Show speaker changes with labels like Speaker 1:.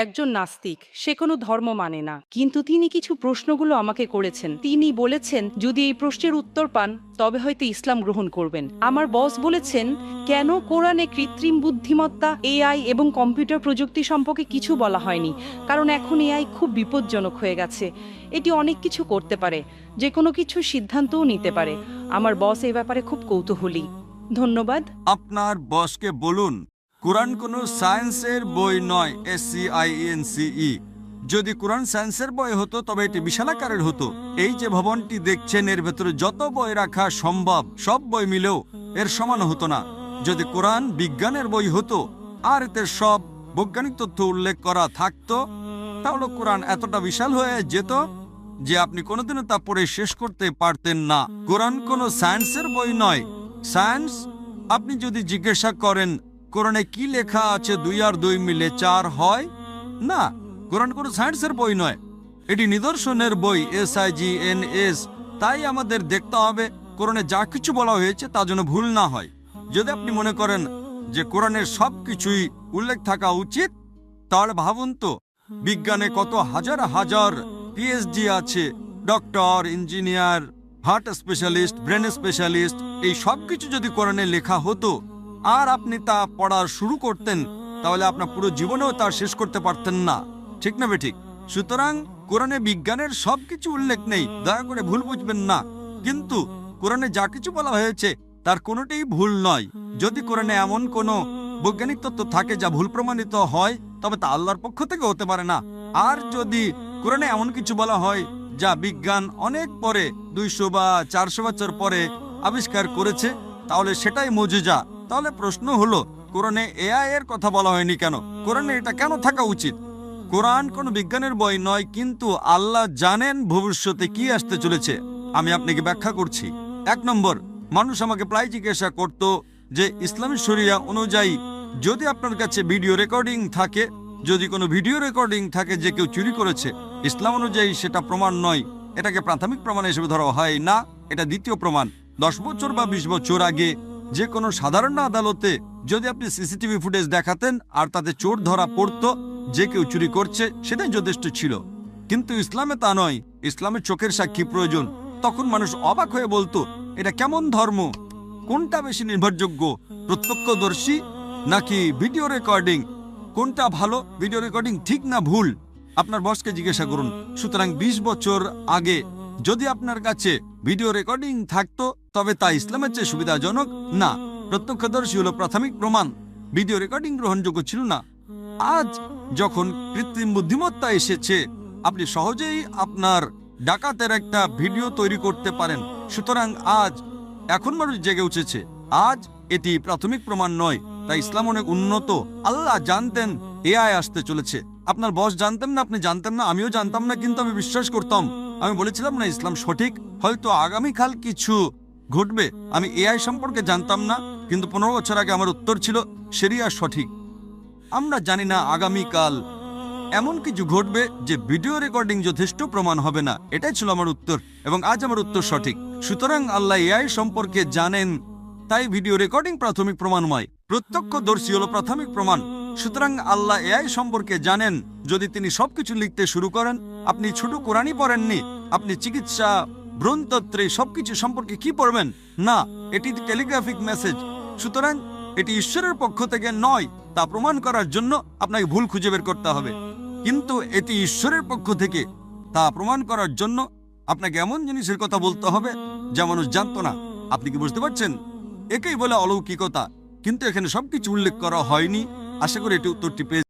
Speaker 1: একজন নাস্তিক, সে কোনো ধর্ম মানে না, কিন্তু তিনি কিছু প্রশ্নগুলো আমাকে করেছেন। তিনি বলেছেন যদি এই প্রশ্নের উত্তর পান তবে হয়তো ইসলাম গ্রহণ করবেন। আমার বস বলেছেন কেন কোরআনে কৃত্রিম বুদ্ধিমত্তা, এআই এবং কম্পিউটার প্রযুক্তি সম্পর্কে কিছু বলা হয়নি। কারণ এখন এআই খুব বিপজ্জনক হয়ে গেছে। এটি অনেক কিছু করতে পারে, যে কোনো কিছু সিদ্ধান্তও নিতে পারে। আমার বস এই ব্যাপারে খুব কৌতূহলী। ধন্যবাদ।
Speaker 2: আপনার বসকে বলুন কোরআন কোনো সায়েন্সের বই নয়। SCIENCE। যদি কোরআন সায়েন্সের বই হতো তবে এটি বিশালাকারের হতো। এই যে ভবনটি দেখছেন এর ভেতরে যত বই রাখা সম্ভব সব বই মিলেও এর সমান হতো না। যদি কোরআন বিজ্ঞানের বই হতো আর এতে সব বৈজ্ঞানিক তথ্য উল্লেখ করা থাকতো তাহলে কোরআন এতটা বিশাল হয়ে যেত যে আপনি কোনোদিনও তা পড়ে শেষ করতে পারতেন না। কোরআন কোনো সায়েন্সের বই নয়। সায়েন্স, আপনি যদি জিজ্ঞাসা করেন কোরআনে কি লেখা আছে 2 আর 2 মিলে 4 হয় না, কোরআন কোনো সায়েন্সের বই নয়, এটি নিদর্শনের বই। SIGNS। তাই আমাদের দেখতে হবে কোরআনে যা কিছু বলা হয়েছে তা যেন ভুল না হয়। যদি আপনি মনে করেন যে কোরআনের সব কিছুই উল্লেখ থাকা উচিত তাহলে ভাবুন তো বিজ্ঞানে কত হাজার হাজার PhD আছে, doctor, engineer, heart specialist, brain specialist. এই সব কিছু যদি কোরআনে লেখা হতো আর আপনি তা পড়া শুরু করতেন তাহলে আপনার পুরো জীবনেও তা শেষ করতে পারতেন না। ঠিক না বেঠিক? সুতরাং কোরআনে বিজ্ঞানের সবকিছু উল্লেখ নেই, দয়া করে ভুল বুঝবেন না। কিন্তু কোরআনে যা কিছু বলা হয়েছে তার কোনোটাই ভুল নয়। যদি কোরআনে এমন কোনো বৈজ্ঞানিক তত্ত্ব থাকে যা ভুল প্রমাণিত হয় তবে তা আল্লাহর পক্ষ থেকে হতে পারে না। আর যদি কোরআনে এমন কিছু বলা হয় যা বিজ্ঞান অনেক পরে 200 বা 400 বছর পরে আবিষ্কার করেছে তাহলে সেটাই মুজিজা। তাহলে প্রশ্ন হলো কোরআনে AI এর কথা বলা হয়নি কেন? কোরআনে এটা কেন থাকা উচিত? কোরআন কোনো বিজ্ঞানের বই নয়, কিন্তু আল্লাহ জানেন ভবিষ্যতে কি আসতে চলেছে। আমি আপনাকে ব্যাখ্যা করছি। 1 নম্বর, মানুষ আমাকে প্রায় জিজ্ঞাসা করত যে ইসলামী শরিয়া অনুযায়ী যদি আপনার কাছে ভিডিও রেকর্ডিং থাকে, যদি কোনো ভিডিও রেকর্ডিং থাকে যে কেউ চুরি করেছে, ইসলাম অনুযায়ী সেটা প্রমাণ নয়, এটাকে প্রাথমিক প্রমাণ হিসেবে ধরা হয় না, এটা দ্বিতীয় প্রমাণ। 10 বছর বা 20 বছর আগে যে কোনো সাধারণ আদালতে যদি আপনি CCTV ফুটেজ দেখাতেন আর তাতে চোর ধরা পড়তো যে কেউ চুরি করছে, সেটাই যথেষ্ট ছিল। কিন্তু ইসলামে তা নয়। ইসলামের চোখের সাক্ষী প্রয়োজন। তখন মানুষ অবাক হয়ে বলতো এটা কেমন ধর্ম? কোনটা বেশি নির্ভরযোগ্য, প্রত্যক্ষদর্শী নাকি ভিডিও রেকর্ডিং? কোনটা ভালো, ভিডিও রেকর্ডিং ঠিক না ভুল? আপনার বসকে জিজ্ঞাসা করুন। সুতরাং 20 বছর আগে যদি আপনার কাছে ভিডিও রেকর্ডিং থাকতো তবে তা ইসলামের চেয়ে সুবিধাজনক না। প্রত্যক্ষদর্শী হলো প্রাথমিক প্রমাণ, ভিডিও রেকর্ডিং গ্রহণযোগ্য ছিল না। আজ যখন কৃত্রিম বুদ্ধিমত্তা এসেছে আপনি সহজেই আপনার ডাকাতের একটা ভিডিও তৈরি করতে পারেন। সুতরাং আজ এখন মানুষ জেগে উঠেছে। আজ এটি প্রাথমিক প্রমাণ নয়। তাই ইসলাম অনেক উন্নত। আল্লাহ জানতেন AI আসতে চলেছে। আপনার বস জানতেন না, আপনি জানতেন না, আমিও জানতাম না, কিন্তু আমি বিশ্বাস করতাম। আমি বলেছিলাম না ইসলাম সঠিক, হয়তো আগামীকাল কিছু ঘটবে। আমি AI সম্পর্কে জানতাম না, কিন্তু 15 বছর আগে আমার উত্তর ছিল শরিয়া সঠিক। আমরা জানি না আগামীকাল এমন কিছু ঘটবে যে ভিডিও রেকর্ডিং যথেষ্ট প্রমাণ হবে না। এটাই ছিল আমার উত্তর, এবং আজ আমার উত্তর সঠিক। সুতরাং আল্লাহ AI সম্পর্কে জানেন, তাই ভিডিও রেকর্ডিং প্রাথমিক প্রমাণময়। প্রত্যক্ষদর্শী হলো প্রাথমিক প্রমাণ। সুতরাং আল্লাহ AI সম্পর্কে জানেন। যদি তিনি সবকিছু লিখতে শুরু করেন, আপনি ছোট কোরআনই পড়েননি, আপনি চিকিৎসা, ভ্রূণতত্ত্বে সবকিছু সম্পর্কে কি পড়বেন? না, এটি টেলিগ্রাফিক মেসেজ। সুতরাং এটি ঈশ্বরের পক্ষ থেকে নয়, তা প্রমাণ করার জন্য আপনাকে ভুল খুঁজে বের করতে হবে। কিন্তু এটি ঈশ্বরের পক্ষ থেকে, তা প্রমাণ করার জন্য আপনাকে এমন জিনিসের কথা বলতে হবে যা মানুষ জানতো না। আপনি কি বুঝতে পারছেন? একেই বলে অলৌকিকতা। কিন্তু এখানে সবকিছু উল্লেখ করা হয়নি। আশা করি এটি উত্তরটি পেয়ে